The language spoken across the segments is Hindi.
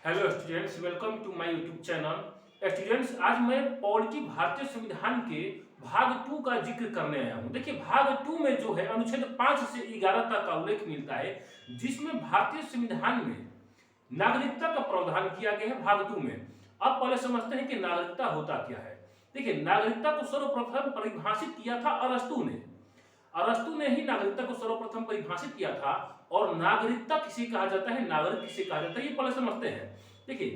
Hello students, welcome to my YouTube channel. Students, आज मैं पॉलिटी भारतीय संविधान के भाग 2 का जिक्र करने आया हूं। देखिए, भाग 2 में जो है अनुच्छेद 5 से 11 तक का उल्लेख मिलता है, जिसमें भारतीय संविधान में नागरिकता का प्रावधान किया गया है। भाग 2 में अब पहले समझते हैं कि नागरिकता होता क्या है। देखिए, नागरिकता को सर्वप्रथम परिभाषित किया था अरस्तू ने। अरस्तु ने ही नागरिकता को सर्वप्रथम परिभाषित किया था। और नागरिकता किसे कहा जाता है, नागरिक किसे कहा जाता है, ये पहले समझते हैं। देखिए,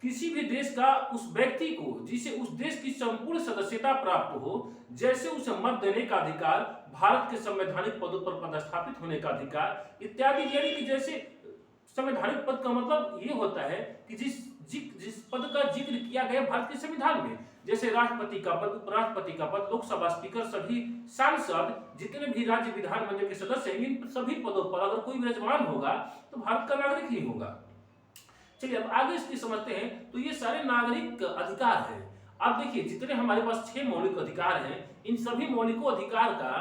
किसी भी देश का उस व्यक्ति को जिसे उस देश की संपूर्ण सदस्यता प्राप्त हो, जैसे उसे मत देने का अधिकार, भारत के संवैधानिक पदों पर पदस्थापित होने का अधिकार इत्यादि। यानी कि जैसे संवैधानिक पद का मतलब ये होता है कि जिस पद का जिक्र किया गया भारत के संविधान में, जैसे राष्ट्रपति का पद, उपराष्ट्रपति का पद, लोकसभा स्पीकर, सभी सांसद, जितने भी राज्य विधानमंडल के सदस्य हैं, इन सभी पदों पर अगर कोई विराजमान होगा तो भारत का नागरिक ही होगा। चलिए अब आगे इसकी समझते हैं। तो ये सारे नागरिक अधिकार है। अब देखिए, जितने हमारे पास 6 मौलिक अधिकार हैं, इन सभी मौलिक अधिकार का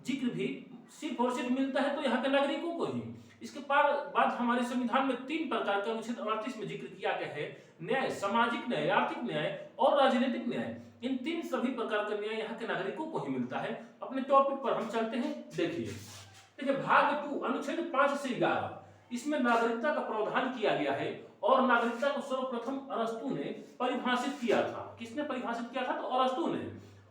जिक्र भी सिर्फ और सिर्फ मिलता है तो यहाँ के नागरिकों को ही। इसके बाद हमारे संविधान में 3 प्रकार के अनुच्छेद 38 में जिक्र किया गया है: न्याय, सामाजिक न्याय, आर्थिक न्याय और राजनीतिक न्याय। इन 3 सभी प्रकार का न्याय यहाँ के नागरिकों को ही मिलता है। अपने टॉपिक पर हम चलते हैं। देखिए, भाग 2 अनुच्छेद 5 से 11, इसमें नागरिकता का प्रावधान किया गया है। और नागरिकता को सर्वप्रथम अरस्तू ने परिभाषित किया था। किसने परिभाषित किया था? तो अरस्तू ने।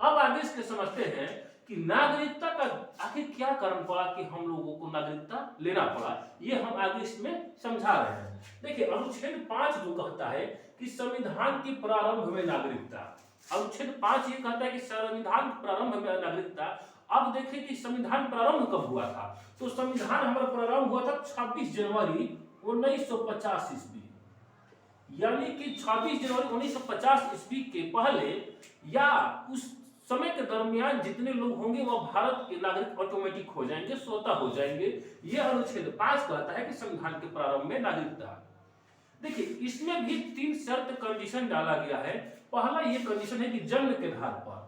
अब आगे इसके समझते हैं कि नागरिकता का आखिर क्या कारण पड़ा कि हम लोगों को नागरिकता लेना पड़ा। ये हम आगे इसमें समझा रहे हैं। देखिए, अनुच्छेद 5 जो कहता है कि संविधान के प्रारंभ में नागरिकता। अनुच्छेद 5 ये कहता है कि संविधान के प्रारंभ में नागरिकता। अब देखिए कि संविधान प्रारंभ कब हुआ था। तो संविधान हमारा प्रारंभ हुआ था 26 जनवरी 1950 ईस्वी। यानी कि 26 जनवरी 1950 ईस्वी के पहले या उस समय के दरमियान जितने लोग होंगे वह भारत के नागरिक ऑटोमेटिक हो जाएंगे, स्वतः हो जाएंगे। यह अनुच्छेद 5 कहता है कि संविधान के प्रारंभ में नागरिकता। देखिए, इसमें भी 3 शर्त कंडीशन डाला गया है। पहला ये कंडीशन है कि जन्म के आधार पर।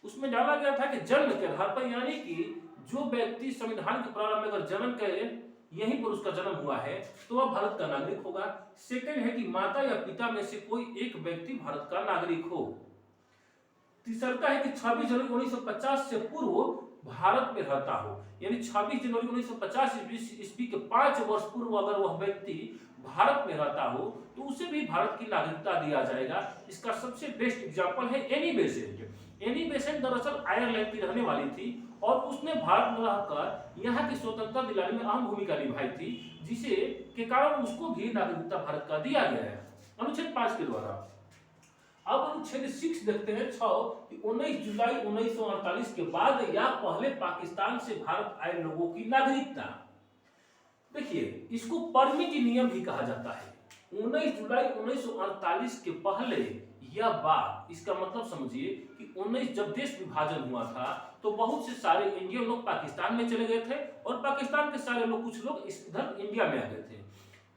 उसमें डाला गया था कि जन्म के आधार पर, यानी कि जो व्यक्ति संविधान के प्रारंभ में अगर जन्म करे, यहीं पर उसका जन्म हुआ है, तो वह भारत का नागरिक होगा। सेकंड है कि माता या पिता में से कोई एक व्यक्ति भारत का नागरिक हो। तीसरा है कि 26 जनवरी 1950 से पूर्व भारत में रहता हो, यानी 26 जनवरी 1950 ईस्वी के 5 वर्ष पूर्व अगर वह व्यक्ति भारत में रहता हो तो उसे भी भारत की नागरिकता दिया जाएगा। इसका सबसे बेस्ट एग्जांपल है एनी बेसेंट। एनी बेसेंट दरअसल आयरलैंड की रहने वाली थी और उसने भारत में रहकर यहाँ की स्वतंत्रता दिलाने में अहम भूमिका निभाई थी, जिसे के कारण उसको भी नागरिकता भारत का दिया गया है अनुच्छेद 5 के द्वारा। अब अनुच्छेद 6 देखते हैं 6 कि 19 जुलाई 1948 के बाद या पहले पाकिस्तान से भारत आए लोगों की नागरिकता। देखिए, इसको परमिट नियम भी कहा जाता है। 19 जुलाई 1948 के पहले या बाद, इसका मतलब समझिए कि 19 जब देश विभाजन हुआ था तो बहुत से सारे इंडियन लोग पाकिस्तान में चले गए थे और पाकिस्तान के सारे लोग, कुछ लोग इधर इंडिया में आ गए थे,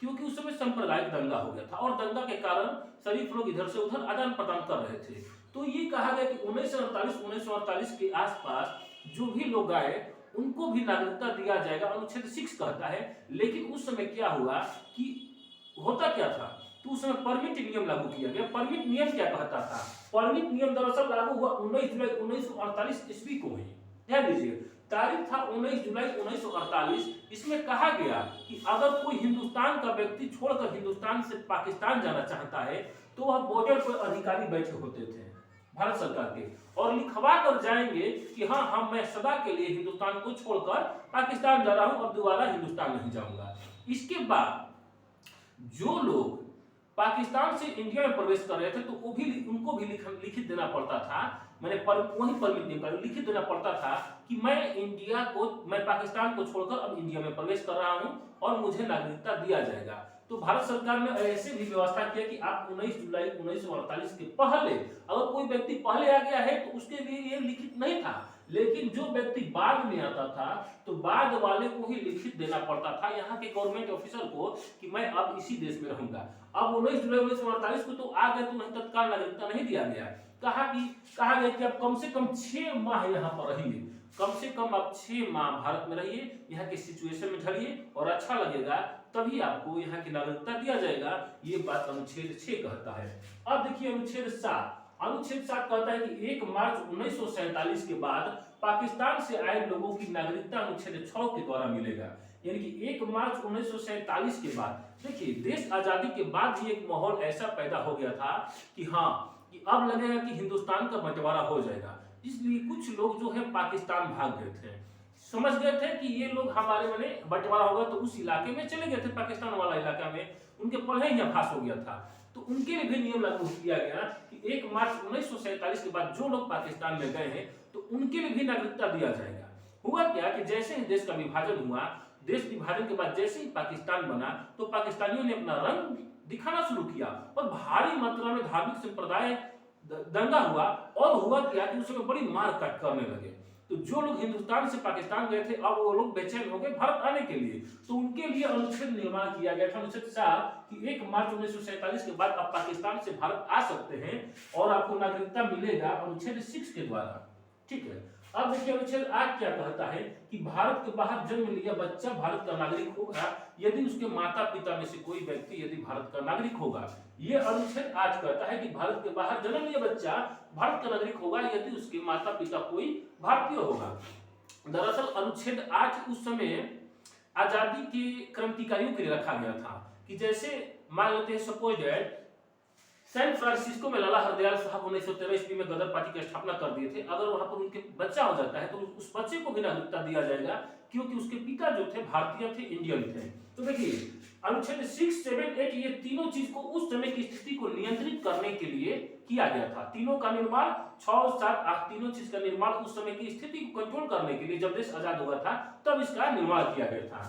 क्योंकि उस समय सांप्रदायिक दंगा हो गया था और दंगा के कारण शरीफ लोग इधर से उधर आदान प्रदान कर रहे थे। तो ये कहा गया कि 1948 के आसपास जो भी लोग आए उनको भी नागरिकता दिया जाएगा, अनुच्छेद 6 कहता है। लेकिन उस समय क्या हुआ कि होता क्या था, तो उस समय परमिट नियम लागू किया गया। परमिट नियम क्या कहता था? परमिट नियम दरअसल लागू हुआ 19 जुलाई 1948 ईस्वी को ही। ध्यान दीजिए, तारीख था 19 जुलाई 1948। इसमें कहा गया कि अगर कोई हिंदुस्तान का व्यक्ति छोड़कर हिंदुस्तान से पाकिस्तान जाना चाहता है तो वह बॉर्डर पर अधिकारी बैठे होते थे भारत सरकार के, और लिखवा कर जाएंगे कि हाँ मैं सदा के लिए हिंदुस्तान को छोड़कर पाकिस्तान जा रहा हूं और दोबारा हिंदुस्तान नहीं जाऊंगा। इसके बाद जो लोग पाकिस्तान से इंडिया में प्रवेश कर रहे थे तो वो भी उनको भी लिखित देना पड़ता था। मैंने वही परमिट नियम पर लिखित देना पड़ता था कि मैं पाकिस्तान को छोड़कर अब इंडिया में प्रवेश कर रहा हूं और मुझे नागरिकता दिया जाएगा। तो भारत सरकार ने ऐसे भी व्यवस्था किया कि आप 19 जुलाई 1948 के पहले अगर कोई व्यक्ति पहले आ गया है तो उसके लिए ये लिखित नहीं था, लेकिन जो व्यक्ति बाद में आता था तो बाद वाले को ही लिखित देना पड़ता था यहाँ के गवर्नमेंट ऑफिसर को कि मैं अब इसी देश में रहूंगा। अब 19 जुलाई 1948 को तो आ गए तो नहीं, तत्काल नागरिकता नहीं दिया गया। कहा गया कि आप कम से कम 6 माह यहाँ पर रहिए। कम से कम आप 6 माह भारत में रहिए, यहाँ की सिचुएशन में ढलिए और अच्छा लगेगा तभी आपको यहाँ की नागरिकता दिया जाएगा। ये बात अनुच्छेद 6 कहता है। अब देखिए अनुच्छेद 7। अनुच्छेद 7 कहता है कि 1 मार्च 1947 के बाद पाकिस्तान से आए लोगों की नागरिकता अनुच्छेद 6 के द्वारा मिलेगा। यानी कि 1 मार्च 1947 के बाद, देखिए देश आजादी के बाद ही एक माहौल ऐसा पैदा हो गया था कि हाँ, कि अब लगेगा कि हिंदुस्तान का बंटवारा हो जाएगा। इसलिए कुछ लोग जो है पाकिस्तान भाग गए थे, समझ गए थे कि ये लोग हमारे मैंने बंटवारा होगा, तो उस इलाके में चले गए थे, पाकिस्तान वाला इलाका में, उनके पढ़े ही अभ्यास हो गया था। तो उनके लिए भी नियम लागू किया गया कि 1 मार्च 1947 के बाद जो लोग पाकिस्तान में गए हैं तो उनके लिए भी नागरिकता दिया जाएगा। हुआ क्या कि जैसे ही देश का विभाजन हुआ, देश विभाजन के बाद जैसे ही पाकिस्तान बना तो पाकिस्तानियों ने अपना रंग दिखाना शुरू किया और भारी मात्रा में धार्मिक संप्रदाय दंगा हुआ। और हुआ क्या कि उसमें बड़ी मार काट करने लगे। तो जो लोग हिंदुस्तान से पाकिस्तान गए थे अब वो लोग बेचैन हो गए भारत आने के लिए। तो उनके लिए अनुच्छेद निर्माण किया गया था, अनुच्छेद 7, कि 1 मार्च 1947 के बाद आप पाकिस्तान से भारत आ सकते हैं और आपको नागरिकता मिलेगा अनुच्छेद 6 के द्वारा। ठीक है। अब देखिए अनुच्छेद 8 क्या कहता है कि भारत के बाहर जन्म लिया बच्चा भारत का नागरिक होगा यदि उसके माता पिता में से कोई व्यक्ति यदि भारत का नागरिक होगा। ये अनुच्छेद 8 कहता है कि भारत के बाहर जन्म लिया बच्चा भारत का नागरिक होगा यदि उसके माता पिता कोई भारतीय होगा। दरअसल अनुच्छेद 8 उस समय आजादी के क्रांतिकारियों के लिए रखा गया था कि जैसे मान लेते हैं सपोज दैट सैन फ्रांसिस्को में लाला हरदयाल साहब 1913 ईस्वी में गदर पार्टी की स्थापना कर दिए थे। अगर वहां पर उनके बच्चा हो जाता है तो उस बच्चे को भी नागरिकता दिया जाएगा क्योंकि उसके पिता जो थे भारतीय थे, इंडियन थे। तो देखिए अनुच्छेद 6, 7, 8 ये तीनों चीज को उस समय की स्थिति को नियंत्रित करने के लिए किया गया था। तीनों का निर्माण 6, 7, 8 तीनों चीज का निर्माण उस समय की स्थिति को कंट्रोल करने के लिए, जब देश आजाद हुआ था तब इसका निर्माण किया गया था।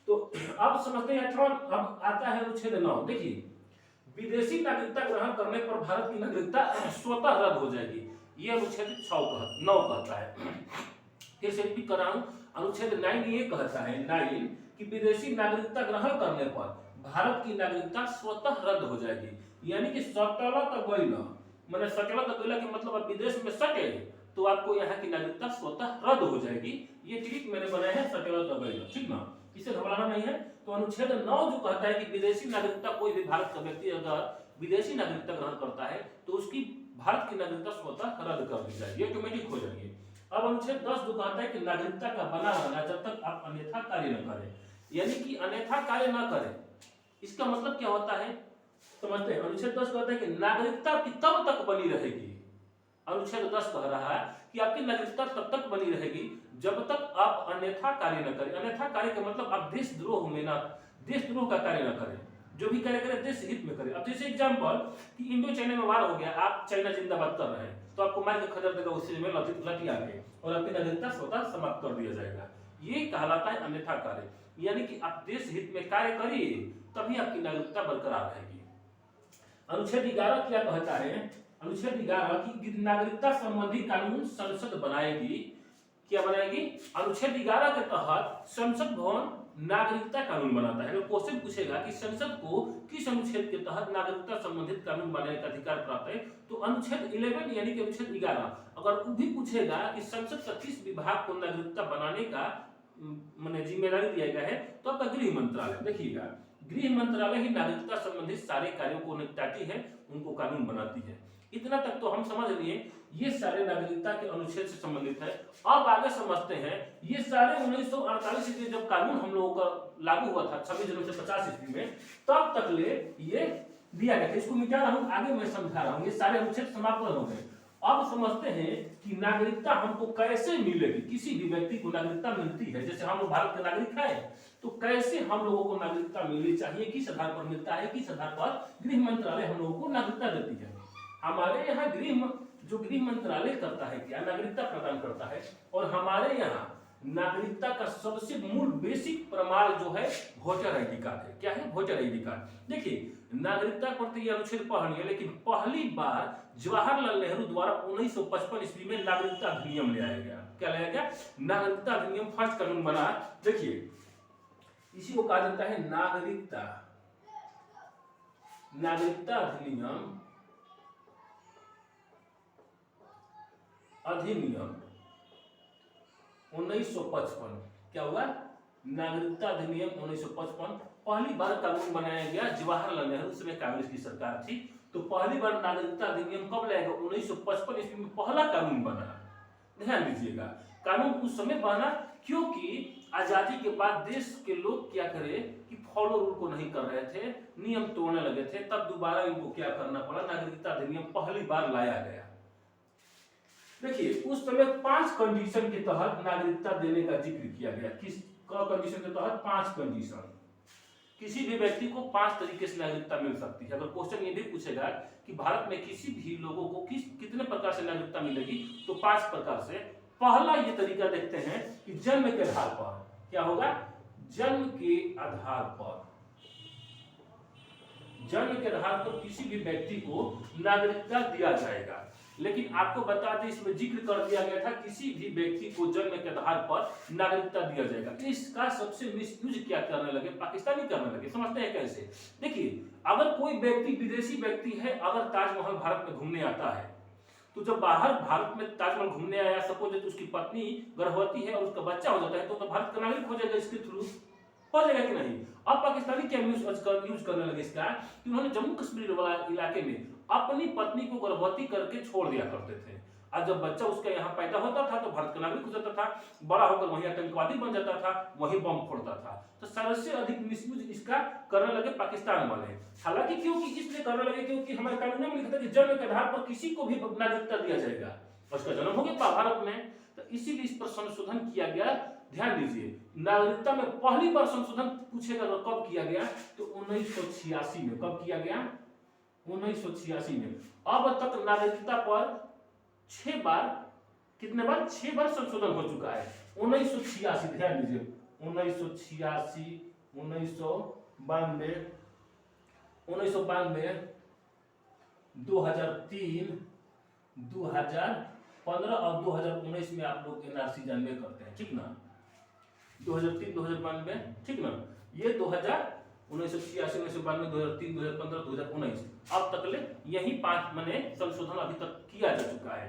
तो अब समझते हैं अब आता है अनुच्छेद 9। देखिए विदेशी नागरिकता ग्रहण करने पर भारत की नागरिकता स्वतः रद्द हो जाएगी। ये अनुच्छेद 9 कहता है। फिर से रिपीट कर रहा हूं, अनुच्छेद 9 ये कहता है 9 कि विदेशी नागरिकता ग्रहण करने पर भारत की नागरिकता स्वतः रद्द हो जाएगी। यानी कि सटलत गइला, माने सटलत गइला के मतलब आप विदेश में सटे तो आपको यहाँ की नागरिकता स्वतः रद्द हो जाएगी। ये ट्रिक मैंने बनाया है, सटलत गइला, ठीक ना, इसे घबराना नहीं है। तो अनुच्छेद 9 जो कहता है कि विदेशी नागरिकता कोई भी भारत का व्यक्ति अगर विदेशी नागरिकता ग्रहण करता है तो उसकी भारत की नागरिकता स्वतः रद्द कर दी जाएगी, ऑटोमेटिक हो जाएगी। अब अनुच्छेद 10 जो कहता है कि नागरिकता का बना रहना जब तक आप अन्यथा कार्य न करें, यानी कि अन्यथा कार्य न करें, इसका मतलब क्या होता है समझते हैं। अनुच्छेद 10 कहता है कि नागरिकता की तब तक बनी रहेगी। अनुच्छेद 10 कह रहा है कि आपकी नागरिकता तब तक बनी रहेगी जब तक आप अन्यथा कार्य न करें। अन्यथा कार्य का मतलब आप देशद्रोह में ना, देशद्रोह का कार्य न करें, जो भी कार्य करें देश हित में करें। अब जैसे एग्जांपल कि इंडो चाइना में वार हो गया, आप चाइना जिंदाबाद कर रहे हैं तो आपको मार के खदेड़ देगा उसी में लठिया के और आपकी नागरिकता स्वतः समाप्त कर दिया जाएगा। ये कहलाता है अन्यथा कार्य, यानी कि आप देश हित में कार्य करिए तभी आपकी नागरिकता बरकरार रहेगी। अनुच्छेद 11 क्या कहता है, अनुच्छेद 11 की नागरिकता संबंधी कानून संसद बनाएगी। क्या बनाएगी? अनुच्छेद 11 के तहत संसद भवन नागरिकता कानून बनाता है। अगर क्वेश्चन पूछेगा कि संसद को किस अनुच्छेद के तहत नागरिकता संबंधित कानून बनाने का अधिकार प्राप्त है, तो अनुच्छेद 11 यानी कि अनुच्छेद 11। अगर वो भी पूछेगा कि संसद का किस विभाग को नागरिकता बनाने का माने जिम्मेदारी दिया गया है, तो आपका गृह मंत्रालय। देखिएगा गृह मंत्रालय ही नागरिकता संबंधित सारे कार्यों को निपटाती है, उनको कानून बनाती है। इतना तक तो हम समझ लिए, ये सारे नागरिकता के अनुच्छेद से संबंधित है। अब आगे समझते हैं ये सारे 1948 ईस्वी जब कानून हम लोगों का लागू हुआ था 26 जनवरी 1950 ईस्वी में, तब तक ले ये दिया गया था। इसको मिटा रहा हूं, आगे मैं समझा रहा हूं। ये सारे अनुच्छेद समाप्त हो गए। अब समझते हैं कि नागरिकता हमको कैसे मिलेगी। किसी भी व्यक्ति को नागरिकता मिलती है, जैसे हम लोग भारत के नागरिक हैं, तो कैसे हम लोगों को नागरिकता मिलनी चाहिए, किस आधार पर मिलता है, किस आधार पर गृह मंत्रालय हम लोगों को नागरिकता देती है। हमारे यहाँ गृह मंत्रालय करता है क्या, नागरिकता प्रदान करता है। और हमारे यहाँ नागरिकता का सबसे मूल बेसिक प्रमाण जो है वोटर आईडी कार्ड है। क्या है? Voter ID card. देखिए नागरिकता पर तो ये अनुच्छेद पढ़ लिया, लेकिन पहली बार जवाहरलाल नेहरू द्वारा 1955 ईस्वी में नागरिकता अधिनियम ले आया गया। क्या लाया गया? नागरिकता अधिनियम फर्स्ट कानून बना। देखिए इसी को कहा जाता है नागरिकता अधिनियम 1955 क्या हुआ? नागरिकता अधिनियम 1955 पहली बार कानून बनाया गया। जवाहरलाल नेहरू उस समय कांग्रेस की सरकार थी, तो पहली बार नागरिकता अधिनियम कब लाया गया? 1955 ईस्वी में पहला कानून बना। ध्यान दीजिएगा, कानून उस समय बना क्योंकि आजादी के बाद देश के लोग क्या करें कि फॉलो रूल को नहीं कर रहे थे, नियम तोड़ने लगे थे, तब दोबारा इनको क्या करना पड़ा? नागरिकता अधिनियम पहली बार लाया गया। देखिए उस समय 5 कंडीशन के तहत नागरिकता देने का जिक्र किया गया। किस कंडीशन के तहत? 5 कंडीशन। किसी भी व्यक्ति को 5 तरीके से नागरिकता मिल सकती है। अगर क्वेश्चन ये भी पूछेगा कि भारत में किसी भी लोगों को कितने प्रकार से नागरिकता मिलेगी, तो 5 प्रकार से। पहला ये तरीका देखते हैं कि जन्म के आधार पर। क्या होगा? जन्म के आधार पर। जन्म के आधार पर किसी भी व्यक्ति को नागरिकता दिया जाएगा। लेकिन आपको बता दें, इसमें जिक्र कर दिया गया था किसी भी व्यक्ति को जन्म के आधार पर नागरिकता दिया जाएगा। इसका सबसे मिसयूज क्या करने लगे? पाकिस्तानी करने लगे। समझते हैं कैसे? देखिए, अगर कोई व्यक्ति विदेशी व्यक्ति है, अगर ताजमहल भारत में घूमने आता है, तो जब बाहर भारत में ताजमहल घूमने आया, सपोज उसकी पत्नी गर्भवती है और उसका बच्चा हो जाता है, तो भारत का नागरिक हो जाएगा इसके थ्रू। हो जाएगा कि नहीं? अब पाकिस्तानी क्या यूज करने लगे इसका कि उन्होंने जम्मू कश्मीर वाला इलाके में अपनी पत्नी को गर्भवती करके छोड़ दिया करते थे, और जब बच्चा उसका यहाँ पैदा होता था तो भारत का नागरिक हो जाता था, बड़ा होकर वहीं आतंकवादी बन जाता था, वहीं बम फोड़ता था। तो सबसे अधिक मिसयूज इसका करने लगे पाकिस्तान वाले। हालांकि क्योंकि इसलिए करने लगे क्योंकि हमारे कानून में लिखा था कि जन्म के आधार पर किसी को भी नागरिकता दिया जाएगा, उसका जन्म हो गया भारत में, तो इसीलिए इस पर संशोधन किया गया। ध्यान दीजिए, नागरिकता में पहली बार संशोधन पूछेगा तो कब किया गया? तो 1986 में। कब किया गया? 1986 में। अब तक नागरिकता पर 6 बार, कितने बार? 6 बार संशोधन हो चुका है। 1986, ध्यान दीजिए, 1986, 1992, 1992, 2003, 2015 और 2019 में आप लोग एनआरसी जानवे करते हैं, ठीक ना? 2003, 2092, ठीक ना? ये 1986, 1992, 2003, 2015, 2019 अब तक ले यही 5 मैंने संशोधन अभी तक किया जा चुका है।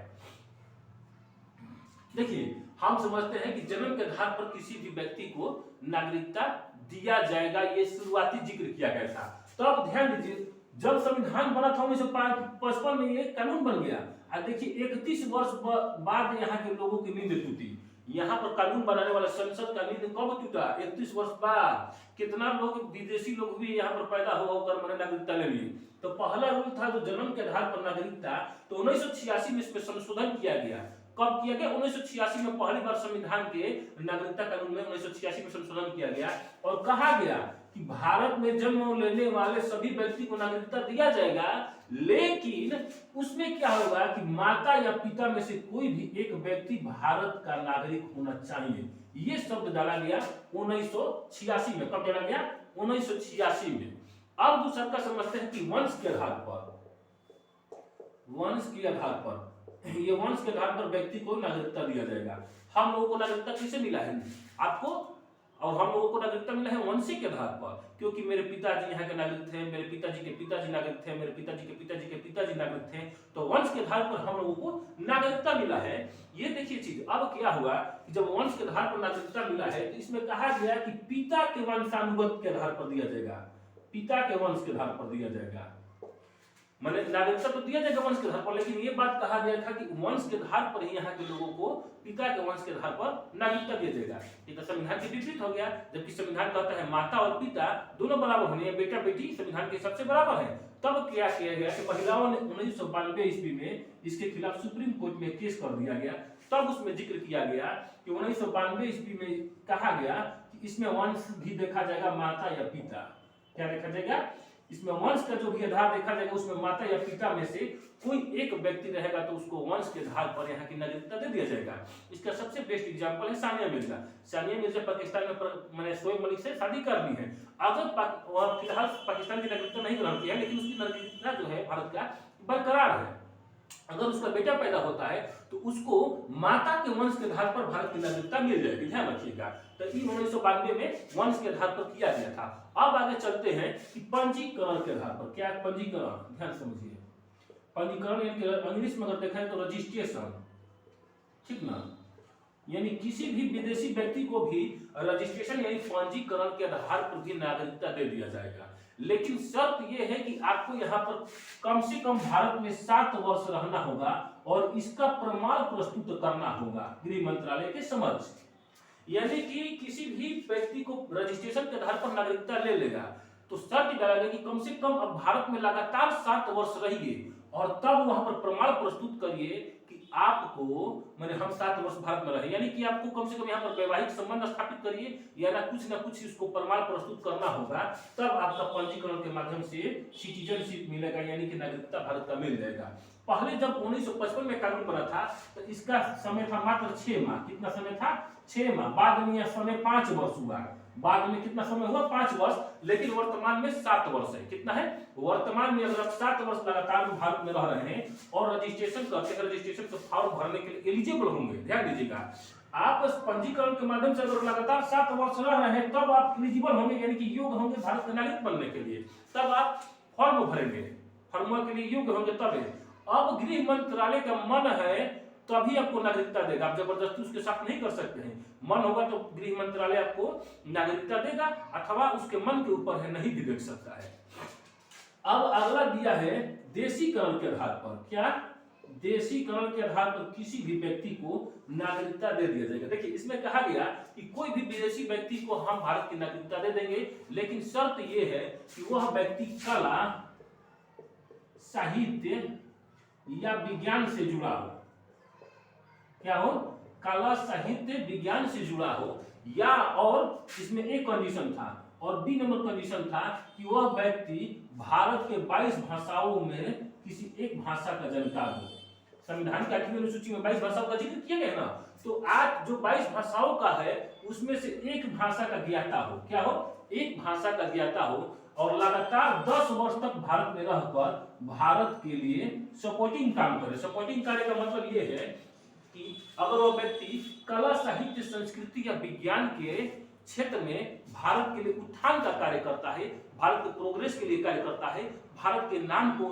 देखिए, हम समझते हैं कि जन्म के आधार पर किसी भी व्यक्ति को नागरिकता दिया जाएगा, ये शुरुआती जिक्र किया गया था। तो अब ध्यान दीजिए, जब संविधान बना था 1955 में, ये कानून बन गया, और देखिए 31 वर्ष बाद यहाँ के लोगों की नींद टूटी। यहाँ पर कानून बनाने वाला संसद का नींद कब टूटा? 31 वर्ष बाद। कितना लोग, विदेशी लोग भी यहाँ पर पैदा होकर मैंने नागरिकता ले ली। तो पहला रूल था जो जन्म के आधार पर नागरिकता, तो 1986 में इसमें संशोधन किया गया। कब किया गया? 1986 में पहली बार संविधान के नागरिकता कानून में 1986 में संशोधन किया गया, और कहा गया कि भारत में जन्म लेने वाले सभी व्यक्ति को नागरिकता दिया जाएगा, लेकिन उसमें क्या होगा कि माता या पिता में से कोई भी एक व्यक्ति भारत का नागरिक होना चाहिए। ये शब्द डाला गया 1986 में। कब डाला गया? 1986 में। अब दूसरा का समझते हैं कि वंश के आधार पर, वंश के आधार पर, ये वंश के आधार पर व्यक्ति को नागरिकता दिया जाएगा। हम लोगों को नागरिकता किसे मिला है? आपको और हम लोगों को नागरिकता मिला है वंश के आधार पर, क्योंकि मेरे पिताजी यहाँ के नागरिक थे, मेरे पिताजी के पिताजी नागरिक थे, मेरे पिताजी के पिताजी के पिताजी नागरिक थे, तो वंश के आधार पर हम लोगों को नागरिकता मिला है। ये देखिए चीज। अब क्या हुआ कि जब वंश के आधार पर नागरिकता मिला है, तो इसमें कहा गया कि पिता के वंशानुगत के आधार पर दिया जाएगा, पिता के वंश के आधार पर दिया जाएगा। मैंने नागरिकता तो दिया जाएगा वंश के आधार पर, लेकिन ये बात कहा गया था कि वंश के आधार पर ही यहाँ के लोगों को पिता के वंश के आधार पर नागरिकता दिया जाएगा। ये तो संविधान के विपरीत हो गया, जबकि संविधान कहता है माता और पिता दोनों बराबर होने, बेटा बेटी संविधान के सबसे बराबर है। तब क्या किया गया कि महिलाओं ने 1992 ईस्वी में इसके खिलाफ सुप्रीम कोर्ट में केस कर दिया गया। तब उसमें जिक्र किया गया कि 1992 ईस्वी में कहा गया कि इसमें वंश भी देखा जाएगा, माता या पिता। क्या देखा जाएगा? इसमें वंश का जो भी आधार देखा जाएगा, उसमें माता या पिता में से कोई एक व्यक्ति रहेगा तो उसको वंश के आधार पर यहाँ की नागरिकता दे दिया जाएगा। इसका सबसे बेस्ट एग्जांपल है सानिया मिर्जा। सानिया मिर्जा पाकिस्तान में मैंने शोएब मलिक से शादी कर ली है। अगर फिलहाल पाकिस्तान की नागरिकता नहीं ग्रहण किया, लेकिन उसकी नागरिकता जो है भारत का बरकरार है। अगर उसका बेटा पैदा होता है तो उसको माता के वंश के आधार पर भारत की नागरिकता मिल जाएगी। ध्यान रखिएगा। तो 1992 में वंश के आधार पर किया गया था। अब आगे चलते हैं कि पंजीकरण के आधार पर। क्या पंजीकरण? ध्यान समझिए। पंजीकरण इंग्लिश में अगर देखा है तो रजिस्ट्रेशन, ठीक ना? यानी किसी भी विदेशी व्यक्ति को भी रजिस्ट्रेशन यानी पंजीकरण के आधार पर भी नागरिकता दे दिया जाएगा। लेकिन शर्त यह है कि आपको यहाँ पर कम से कम भारत में 7 वर्ष रहना होगा और इसका प्रमाण प्रस्तुत करना होगा गृह मंत्रालय के समक्ष। यानी कि किसी भी व्यक्ति को रजिस्ट्रेशन के आधार पर नागरिकता ले लेगा तो शर्त डालेगा कि कम से कम अब भारत में लगातार 7 वर्ष रहिए और तब वहां पर प्रमाण प्रस्तुत करिए कि आपको माने हम 7 वर्ष भारत में रहे, यानी कि आपको कम से कम यहाँ पर वैवाहिक संबंध स्थापित करिए या ना कुछ इसको प्रमाण प्रस्तुत करना होगा, तब आपका पंजीकरण के माध्यम से सिटीजनशिप मिलेगा यानी कि नागरिकता भारत का मिल जाएगा। पहले जब 1955 में कानून बना था तो इसका समय था मात्र 6 माह। कितना समय था? 6 माह। बाद में यह समय 5 वर्ष हुआ। बाद में कितना समय हुआ? 5 वर्ष। लेकिन वर्तमान में 7 वर्ष है। कितना है? वर्तमान में अगर आप 7 वर्ष लगातार भारत में रह रहे हैं और रजिस्ट्रेशन करते हैं, रजिस्ट्रेशन का फॉर्म भरने के लिए एलिजिबल होंगे, ध्यान दीजिएगा। आप पंजीकरण के माध्यम से अगर लगातार 7 वर्ष रह रहे हैं तब आप एलिजिबल होंगे यानी कि योग्य होंगे भारत के नागरिक बनने के लिए। तब आप फॉर्म भरेंगे, फॉर्म के लिए योग्य होंगे तब। अब गृह मंत्रालय का मन है तभी आपको नागरिकता देगा, आप जबरदस्ती उसके साथ नहीं कर सकते हैं। मन होगा तो गृह मंत्रालय आपको नागरिकता देगा अथवा उसके मन के ऊपर है नहीं भी देख सकता है। अब अगला दिया है देशीकरण के आधार पर। क्या? देशीकरण के आधार पर किसी भी व्यक्ति को नागरिकता दे दिया जाएगा। देखिए इसमें कहा गया कि कोई भी विदेशी व्यक्ति को हम भारत की नागरिकता दे देंगे, लेकिन शर्त यह है कि वह व्यक्ति कला, साहित्य या विज्ञान से जुड़ा हो। क्या हो? कला, साहित्य, विज्ञान से जुड़ा हो। या और इसमें एक कंडीशन था और बी नंबर कंडीशन था कि वह व्यक्ति भारत के 22 भाषाओं में किसी एक भाषा का जानकार हो। संविधान की 8वीं अनुसूची में 22 भाषाओं का जिक्र किया गया ना, तो आज जो 22 भाषाओं का है उसमें से एक भाषा का ज्ञाता हो। क्या हो? एक भाषा का ज्ञाता हो और लगातार 10 वर्ष तक भारत में रहकर भारत के लिए सपोर्टिंग काम करे। सपोर्टिंग कार्य का मतलब यह है कि अगर वो व्यक्ति कला, साहित्य, संस्कृति या विज्ञान के क्षेत्र में भारत के लिए उत्थान का कार्य करता है, भारत के प्रोग्रेस के लिए कार्य करता है, भारत के नाम को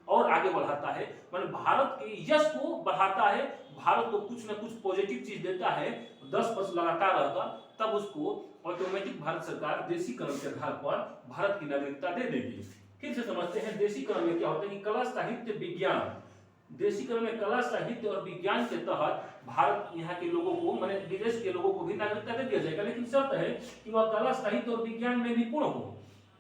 और आगे बढ़ाता है, मतलब भारत के यश को बढ़ाता है, भारत को कुछ न कुछ पॉजिटिव चीज देता है, 10 वर्ष लगातार रहकर, तब उसको ऑटोमेटिक भारत सरकार देशीकरण के आधार पर भारत की नागरिकता दे देगी। फिर से समझते हैं देशीकरण में क्या होता है कि कला, साहित्य, विज्ञान, देशीकरण में कला, साहित्य और विज्ञान के तहत भारत यहाँ के लोगों को माने विदेश के लोगों को भी नागरिकता दे दिया जाएगा, लेकिन शर्त है कि वह कला, साहित्य और विज्ञान में निपुण हो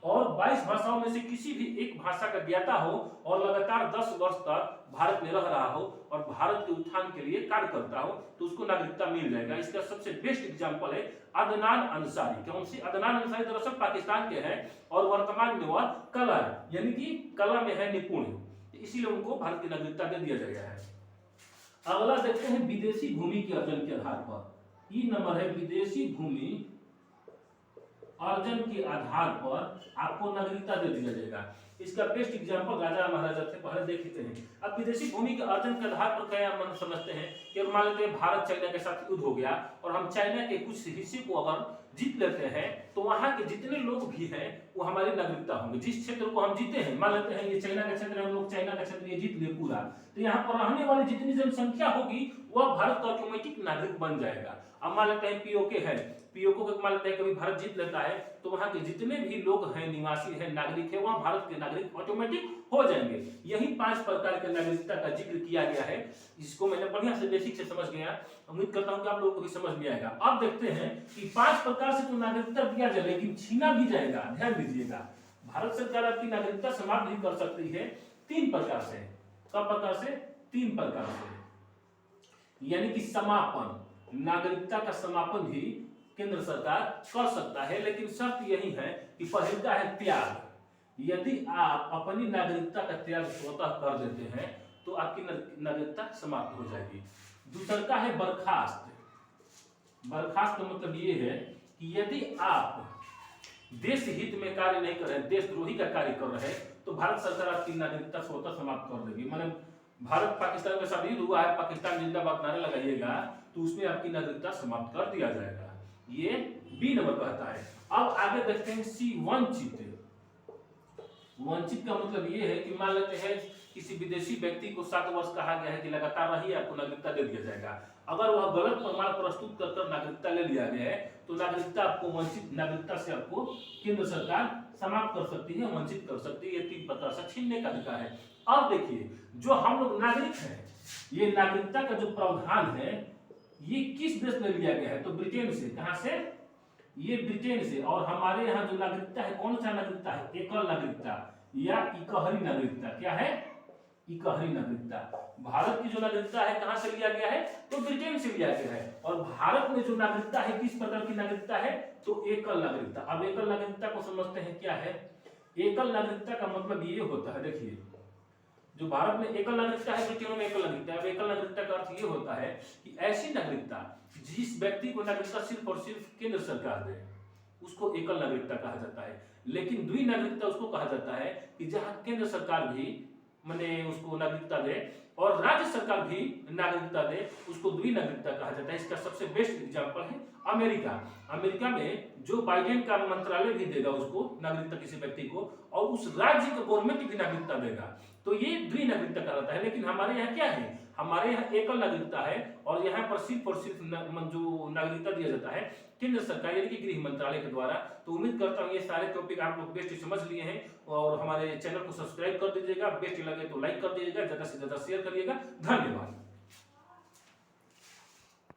और 22 भाषाओं में से किसी भी एक भाषा का ज्ञाता हो और लगातार 10 वर्ष तक भारत में रह रहा हो और भारत के उत्थान के लिए कार्य करता हो, तो उसको नागरिकता मिल जाएगा। इसका सबसे बेस्ट एग्जांपल है अदनान अंसारी। कौन सी? अदनान अंसारी दरअसल पाकिस्तान के हैं और वर्तमान में वह कला यानी कि कला में है निपुण, इसीलिए उनको भारत की नागरिकता दे दिया गया है। अगला देखते हैं विदेशी भूमि के अर्जन के आधार पर। ई नंबर है विदेशी भूमि अर्जन के आधार पर आपको नागरिकता दे दिया जाएगा। इसका बेस्ट एग्जांपल राजा महाराजा थे, पहले देख लेते हैं। अब विदेशी भूमि के अर्जन के आधार पर क्या हम समझते हैं कि मान लेते हैं भारत चाइना के साथ युद्ध हो गया और हम चाइना के कुछ हिस्से को अगर जीत लेते हैं तो वहां के जितने लोग भी हैं वो हमारी नागरिकता होंगे। जिस क्षेत्र को हम जीते हैं, मान लेते हैं ये चाइना का क्षेत्र, हम लोग चाइना का क्षेत्र ये जीत ले पूरा, तो यहाँ पर रहने वाली जितनी जनसंख्या होगी वह भारत का ऑटोमेटिक नागरिक बन जाएगा। अब मान लेते हैं पीओके है, पीओके को मान लेते हैं कभी भारत जीत लेता है तो वहां के जितने भी लोग हैं, निवासी हैं, नागरिक है, वह भारत के नागरिक ऑटोमेटिक हो जाएंगे। यही 5 प्रकार के नागरिकता का जिक्र किया गया है, जिसको मैंने बढ़िया से बेसिक से समझ गया। उम्मीद करता हूं कि आप लोगों को भी समझ में आएगा। अब देखते हैं कि 5 प्रकार से तो नागरिकता दिया जाए लेकिन छीना भी जाएगा। ध्यान दीजिएगा, भारत सरकार आपकी नागरिकता समाप्त भी कर सकती है 3 प्रकार से। कब प्रकार से? 3 प्रकार से, यानी कि समापन, नागरिकता का समापन भी केंद्र सरकार कर सकता है, लेकिन शर्त यही है कि पहला है त्याग। यदि आप अपनी नागरिकता का त्याग स्वतः कर देते हैं तो आपकी नागरिकता समाप्त हो जाएगी। दूसरा है बर्खास्त। बर्खास्त का मतलब ये है कि यदि आप देश हित में कार्य नहीं कर रहे, देशद्रोही का कार्य कर रहे हैं, तो भारत सरकार आपकी नागरिकता स्वतः समाप्त कर देगी। मतलब भारत पाकिस्तान के साथ युद्ध हुआ है, पाकिस्तान जिंदाबाद नारा लगाइएगा तो उसमें आपकी नागरिकता समाप्त कर दिया जाएगा। ये बी नंबर कहता है। अब आगे देखते हैं सी, वंचित। वंचित का मतलब ये है कि मान लेते हैं किसी विदेशी व्यक्ति को 7 वर्ष कहा गया है कि लगातार रहिए, आपको नागरिकता दे दिया जाएगा। अगर वह गलत प्रमाण प्रस्तुत कर नागरिकता ले लिया गया है तो नागरिकता से आपको केंद्र सरकार समाप्त कर सकती है, वंचित कर सकती है। ये 3 प्रकार से छीनने का अधिकार है। अब देखिए, जो हम लोग नागरिक हैं, ये नागरिकता का जो प्रावधान है ये किस देश में लिया गया है? तो ब्रिटेन से। कहां से? ये ब्रिटेन से। और हमारे यहाँ जो नागरिकता है, कौन सा नागरिकता है? एकल नागरिकता या इकहरी नागरिकता। क्या है? इकहरी नागरिकता। भारत की जो नागरिकता है कहां से लिया गया है? तो ब्रिटेन से लिया गया है। और भारत में जो नागरिकता है किस प्रकार की नागरिकता है? तो एकल नागरिकता। अब एकल नागरिकता को समझते हैं क्या है। एकल नागरिकता का मतलब ये होता है, देखिए, जो भारत में एकल नागरिकता है, ब्रिटेन में एकल नागरिकता है। अब एकल नागरिकता का अर्थ ये होता है कि ऐसी नागरिकता जिस व्यक्ति को नागरिकता सिर्फ और सिर्फ केंद्र सरकार दे, उसको एकल नागरिकता कहा जाता है। लेकिन द्वि नागरिकता उसको कहा जाता है कि जहां केंद्र सरकार भी माने उसको नागरिकता दे और राज्य सरकार भी नागरिकता दे, उसको द्वि नागरिकता कहा जाता है। इसका सबसे बेस्ट एग्जांपल है अमेरिका। अमेरिका में जो बाइडेन का मंत्रालय भी देगा उसको नागरिकता, किसी व्यक्ति को, और उस राज्य का गवर्नमेंट भी नागरिकता देगा, तो ये द्वि नागरिकता कहलाता है। लेकिन हमारे यहाँ क्या है? हमारे यहाँ एकल नागरिकता है और यहाँ पर सिर्फ और सिर्फ जो नागरिकता दिया जाता है केंद्र सरकार यानी कि गृह मंत्रालय के द्वारा। तो उम्मीद करता हूँ ये सारे टॉपिक आप लोग बेस्ट समझ लिए हैं और हमारे चैनल को सब्सक्राइब कर दीजिएगा। बेस्ट लगे तो लाइक कर दीजिएगा, ज्यादा से ज्यादा शेयर करिएगा। धन्यवाद।